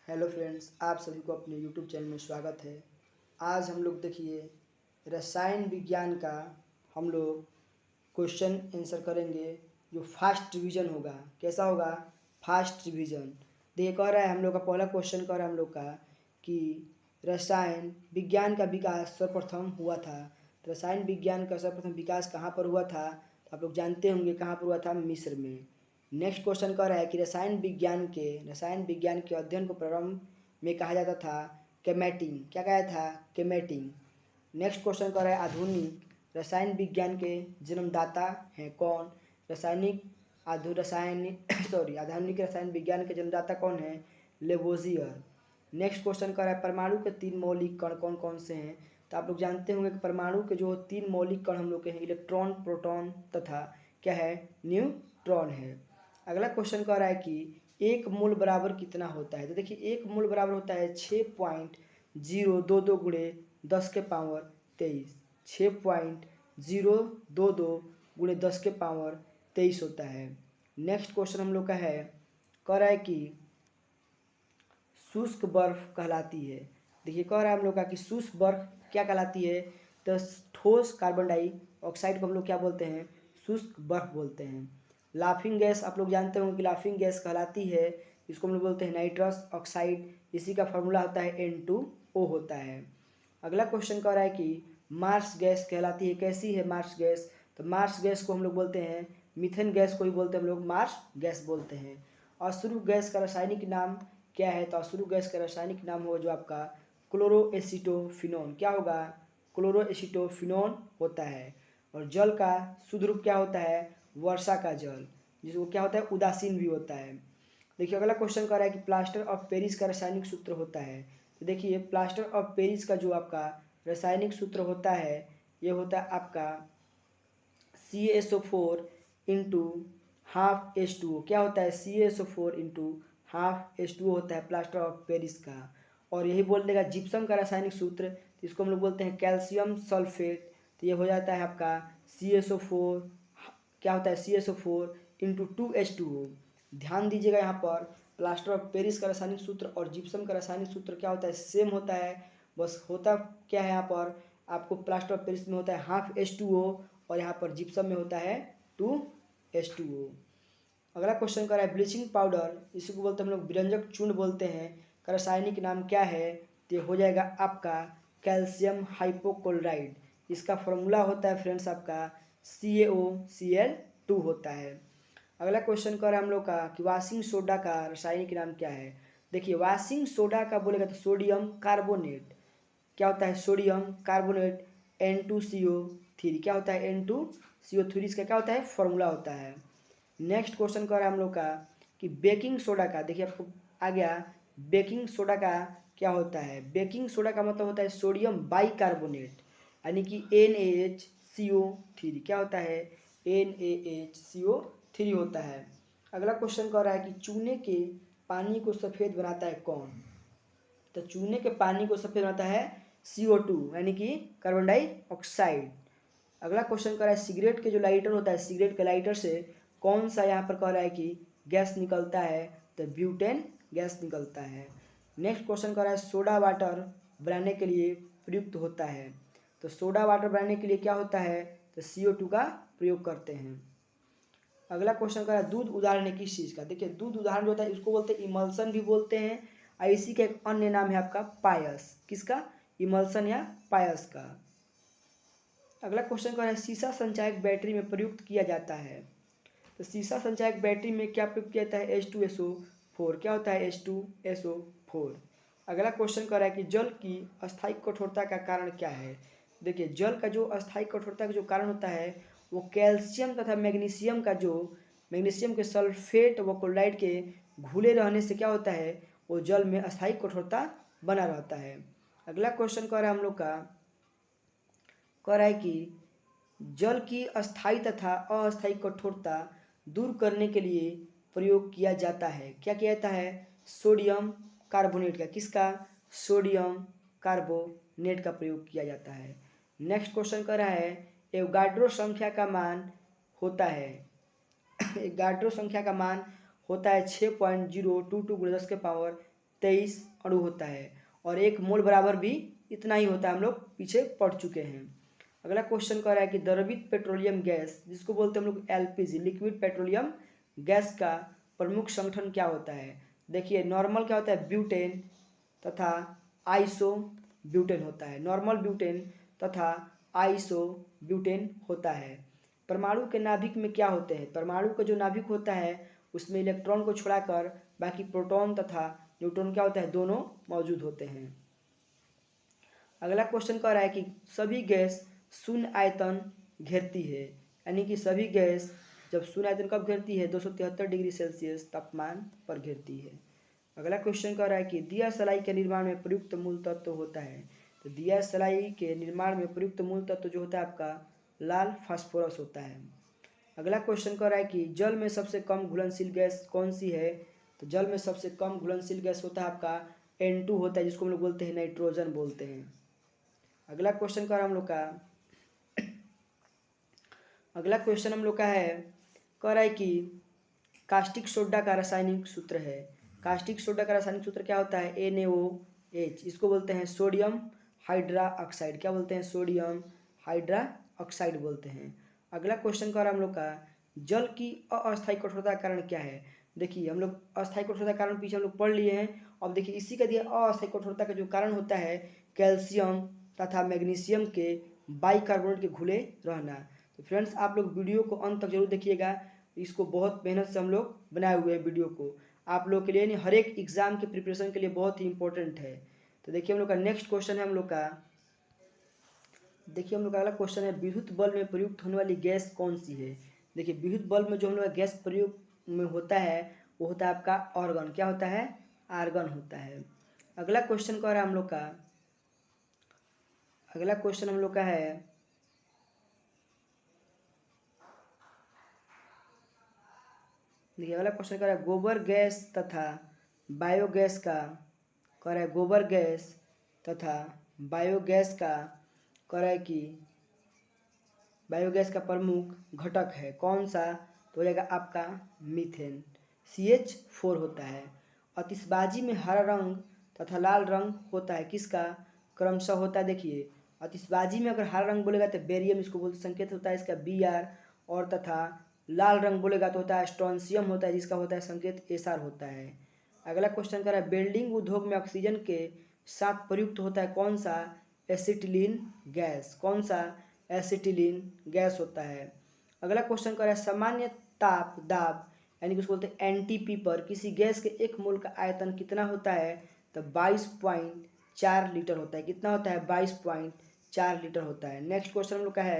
Hello friends, आप सभी को अपने यूट्यूब चैनल में स्वागत है। आज हम लोग देखिए रसायन विज्ञान का हम लोग क्वेश्चन आंसर करेंगे जो फास्ट रिवीजन होगा। कैसा होगा? Fast revision. देखिए कह रहा है हम लोग का पहला क्वेश्चन कह रहा है हम लोग का कि रसायन विज्ञान का विकास सर्वप्रथम हुआ था। तो रसायन विज्ञान का सर्वप्रथम विकास कहाँ पर हुआ था? तो आप लोग जानते होंगे कहाँ पर हुआ था, मिस्र में। नेक्स्ट क्वेश्चन कह रहा है कि रसायन विज्ञान के अध्ययन को प्रारंभ में कहा जाता था केमेटिंग। क्या कहा था? केमेटिंग। नेक्स्ट क्वेश्चन कह रहा है आधुनिक रसायन विज्ञान के जन्मदाता हैं कौन? रासायनिक रासायनिक आधुनिक रसायन विज्ञान के जन्मदाता कौन है? लेवोजियर। नेक्स्ट क्वेश्चन कर रहा है परमाणु के 3 मौलिक कण कौन कौन से हैं? तो आप लोग जानते होंगे कि परमाणु के जो 3 मौलिक कण हम लोग के हैं इलेक्ट्रॉन, प्रोटॉन तथा क्या है? न्यूट्रॉन है। अगला क्वेश्चन कह रहा है कि एक मोल बराबर कितना होता है? तो देखिए एक मोल बराबर होता है 6.022 गुणे 10 के पावर 23। 6.022 गुणे 10 के पावर 23 होता है। नेक्स्ट क्वेश्चन हम लोग का है कह रहा है कि शुष्क बर्फ कहलाती है। देखिए कह रहा है हम लोग का कि शुष्क बर्फ क्या कहलाती है? तो ठोस कार्बन डाइऑक्साइड को हम लोग क्या बोलते हैं? शुष्क बर्फ बोलते हैं। लाफिंग गैस आप लोग जानते होंगे कि लाफिंग गैस कहलाती है, इसको हम लोग बोलते हैं नाइट्रस ऑक्साइड। इसी का फॉर्मूला होता है N2O होता है। अगला क्वेश्चन कह रहा है कि मार्स गैस कहलाती है। कैसी है मार्स गैस? तो मार्स गैस को हम लोग बोलते हैं मीथेन गैस को ही बोलते हैं हम लोग मार्स गैस बोलते हैं। अश्रु गैस का रासायनिक नाम क्या है? तो अश्रु गैस का रासायनिक नाम होगा जो आपका क्लोरोएसिटोफिनोन। क्या होगा? क्लोरोएसिटोफिनोन होता है। और जल का शुद्ध रूप क्या होता है? वर्षा का जल, जिसको क्या होता है? उदासीन भी होता है। देखिए अगला क्वेश्चन कर रहा है कि प्लास्टर ऑफ पेरिस का रासायनिक सूत्र होता है। तो देखिए प्लास्टर ऑफ पेरिस का जो आपका रासायनिक सूत्र होता है ये होता है आपका CaSO4 इंटू हाफ H2O। क्या होता है? CaSO4 इंटू हाफ H2O होता है प्लास्टर ऑफ पेरिस का। और यही बोल देगा जिप्सम का रासायनिक सूत्र, तो इसको हम लोग बोलते हैं कैल्शियम सल्फेट। तो ये हो जाता है आपका CaSO4। क्या होता है? CaSO4 into 2H2O। ध्यान दीजिएगा यहाँ पर प्लास्टर ऑफ पेरिस का रासायनिक सूत्र और जिप्सम का रासायनिक सूत्र क्या होता है? सेम होता है। बस होता क्या है यहाँ पर आपको प्लास्टर ऑफ पेरिस में होता है हाफ H2O और यहाँ पर जिप्सम में होता है 2H2O। अगला क्वेश्चन कर रहा है ब्लीचिंग पाउडर, इसी को बोलते हैं हम लोग विरंजक चूर्ण बोलते हैं, का रासायनिक नाम क्या है? तो ये हो जाएगा आपका कैल्शियम हाइपोक्लोराइड। इसका फॉर्मूला होता है फ्रेंड्स आपका CaOCl2 होता है। अगला क्वेश्चन कर रहा है हम लोग का कि वाशिंग सोडा का रासायनिक नाम क्या है? देखिए वाशिंग सोडा का बोलेगा तो सोडियम कार्बोनेट। क्या होता है? Sodium carbonate N2CO3। क्या होता है? N2CO3 इसका क्या होता है? फॉर्मूला होता है। नेक्स्ट क्वेश्चन कर रहा है हम लोग का कि बेकिंग सोडा का, देखिए आपको आ गया बेकिंग सोडा का क्या होता है? बेकिंग सोडा का मतलब होता है सोडियम बाइकार्बोनेट यानी कि NaHCO3। क्या होता है? NaHCO3 होता है। अगला क्वेश्चन कर रहा है कि चूने के पानी को सफ़ेद बनाता है कौन? तो चूने के पानी को सफ़ेद बनाता है CO2 यानी कि कार्बन डाइऑक्साइड। अगला क्वेश्चन कर रहा है सिगरेट के जो लाइटर होता है, सिगरेट के लाइटर से कौन सा यहाँ पर कह रहा है कि गैस निकलता है? तो ब्यूटेन गैस निकलता है। नेक्स्ट क्वेश्चन कर रहा है सोडा वाटर बनाने के लिए प्रयुक्त होता है। तो सोडा वाटर बनाने के लिए क्या होता है? तो CO2 का प्रयोग करते हैं। अगला क्वेश्चन कर रहा है दूध उदाहरण है किस चीज़ का? देखिए दूध उदाहरण जो होता है इसको बोलते हैं इमल्सन भी बोलते हैं, और इसी का एक अन्य नाम है आपका पायस। किसका? इमल्सन या पायस का। अगला क्वेश्चन क्या है सीसा संचायक बैटरी में प्रयुक्त किया जाता है? तो सीसा संचायक बैटरी में क्या प्रयुक्त किया जाता है? H2SO4। क्या होता है? H2SO4। अगला क्वेश्चन कर रहा है कि जल की अस्थायी कठोरता का कारण क्या है? देखिए जल का जो अस्थायी कठोरता का जो कारण होता है वो कैल्शियम तथा मैग्नीशियम के सल्फेट व क्लोराइड के घुले रहने से क्या होता है? वो जल में अस्थायी कठोरता बना रहता है। अगला क्वेश्चन कर रहा है हम लोग का कह रहा है कि जल की अस्थायी तथा अस्थायी कठोरता दूर करने के लिए प्रयोग किया जाता है। क्या किया जाता है? सोडियम कार्बोनेट का। किसका? सोडियम कार्बोनेट का प्रयोग किया जाता है। नेक्स्ट क्वेश्चन कर रहा है एवोगाड्रो संख्या का मान होता है एवोगाड्रो संख्या का मान होता है 6.022 गुणे 10 के पावर 23 अणु होता है और 1 मोल बराबर भी इतना ही होता है, हम लोग पीछे पढ़ चुके हैं। अगला क्वेश्चन कह रहा है कि द्रवित पेट्रोलियम गैस जिसको बोलते हैं हम लोग एलपीजी, लिक्विड पेट्रोलियम गैस का प्रमुख संगठन क्या होता है। देखिए नॉर्मल क्या होता है, ब्यूटेन तथा आइसो ब्यूटेन होता है, नॉर्मल ब्यूटेन तथा आइसो ब्यूटेन होता है। परमाणु के नाभिक में क्या होते हैं, परमाणु का जो नाभिक होता है उसमें इलेक्ट्रॉन को छोड़ाकर बाकी प्रोटॉन तथा न्यूट्रॉन क्या होता है, दोनों मौजूद होते हैं। अगला क्वेश्चन कह रहा है कि सभी गैस शून्य आयतन घेरती है, यानी कि सभी गैस जब शून्य आयतन कब घेरती है, 273 डिग्री सेल्सियस तापमान पर घेरती है। अगला क्वेश्चन कह रहा है कि दिया सलाई के निर्माण में प्रयुक्त मूल तत्व होता है, तो दिया सलाई के निर्माण में प्रयुक्त मूल तत्व जो होता है आपका लाल फास्फोरस होता है। अगला क्वेश्चन कह रहा है कि जल में सबसे कम घुलनशील गैस कौन सी है, तो जल में सबसे कम घुलनशील गैस होता है आपका N2 होता है, जिसको हम लोग बोलते हैं नाइट्रोजन बोलते हैं। अगला क्वेश्चन कह रहा है हम लोग का, अगला क्वेश्चन हम लोग का है, कह रहा है कि कास्टिक सोडा का रासायनिक सूत्र है, कास्टिक सोडा का रासायनिक सूत्र क्या होता है, NaOH, इसको बोलते हैं सोडियम हाइड्रा ऑक्साइड, क्या बोलते हैं, सोडियम हाइड्रा ऑक्साइड बोलते हैं। अगला क्वेश्चन कह रहा है हम लोग का, जल की अस्थायी कठोरता का कारण क्या है। देखिए हम लोग अस्थायी कठोरता का कारण पीछे हम लोग पढ़ लिए हैं। अब देखिए इसी का दिया अस्थायी कठोरता का जो कारण होता है कैल्शियम तथा मैग्नीशियम के बाइकार्बोनेट के घुले रहना। तो फ्रेंड्स आप लोग वीडियो को अंत तक जरूर देखिएगा, इसको बहुत मेहनत से हम लोग बनाए हुए हैं वीडियो को आप लोग के लिए, हर एक एग्जाम के प्रिपरेशन के लिए बहुत ही इंपॉर्टेंट है। तो देखिए हम लोग का नेक्स्ट क्वेश्चन है हम लोग का, देखिए हम लोग का अगला क्वेश्चन है, विद्युत बल्ब में प्रयुक्त होने वाली गैस कौन सी है। देखिए विद्युत बल्ब में जो हम लोग का गैस प्रयोग में होता है वो होता है आपका आर्गन, क्या होता है, आर्गन होता है। अगला क्वेश्चन कह रहा है हम लोग का, अगला क्वेश्चन हम लोग का है, देखिए अगला क्वेश्चन कह रहा है गोबर गैस तथा बायोगैस का, कह रहा है गोबर गैस तथा बायोगैस का, कह रहा है कि बायोगैस का प्रमुख घटक है कौन सा, तो हो जाएगा आपका मीथेन, CH4 होता है। आतिशबाजी में हरा रंग तथा लाल रंग होता है किसका, क्रमशः होता है। देखिए आतिशबाजी में अगर हरा रंग बोलेगा तो बेरियम, इसको बोलते संकेत होता है इसका Br, और तथा लाल रंग बोलेगा तो होता है स्ट्रोंशियम होता है, जिसका होता है संकेत SR होता है। अगला क्वेश्चन कर रहा है वेल्डिंग उद्योग में ऑक्सीजन के साथ प्रयुक्त होता है कौन सा, एसिटिलीन गैस, कौन सा, एसिटिलीन गैस होता है। अगला क्वेश्चन कर रहा है सामान्य ताप दाब यानी कि उसको बोलते हैं NTP पर किसी गैस के 1 मोल का आयतन कितना होता है, तो 22.4 लीटर होता है, कितना होता है, 22.4 लीटर होता है। नेक्स्ट क्वेश्चन हम लोग का है,